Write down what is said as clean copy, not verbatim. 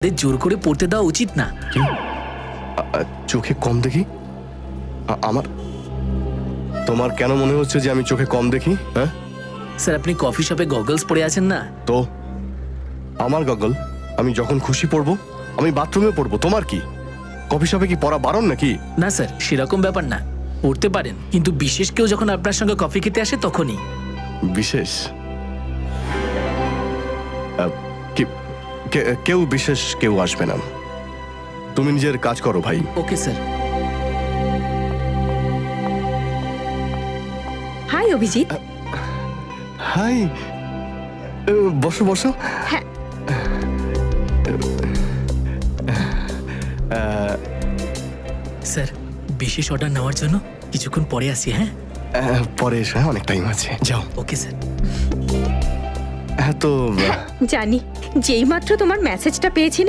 জোর করে পড়তে দেওয়া উচিত না। চোখে কম দেখি? আমার তোমার কেন মনে হচ্ছে যে আমি চোখে কম দেখি? হ্যাঁ স্যার, আপনি কফি শপে গগলস পরে আছেন না? তো আমার গগল আমি যখন খুশি পরবো, আমি বাথরুমে পরবো, তোমার কি? কফি শপে কি পরা বারণ নাকি? না স্যার, সেরকম ব্যাপার না, পড়তে পারেন, কিন্তু বিশেষ কেউ যখন আপনার সঙ্গে কফি খেতে আসে তখনই। বিশেষ কেউ বিশেষ কেউ আসবে না। তুমি নিজের কাজ করো ভাই। Okay sir. Hi Abhijit. Hi, বসো বসো। হ্যাঁ। স্যার, বিশেষ অর্ডার নেওয়ার জন্য কিছুক্ষণ পরে আসি। হ্যাঁ পরে এসো, অনেক টাইম আছে, যাও। Okay sir. হ্যাঁ তো জানি, যেই মাত্র তোমার মেসেজটা পেয়েছি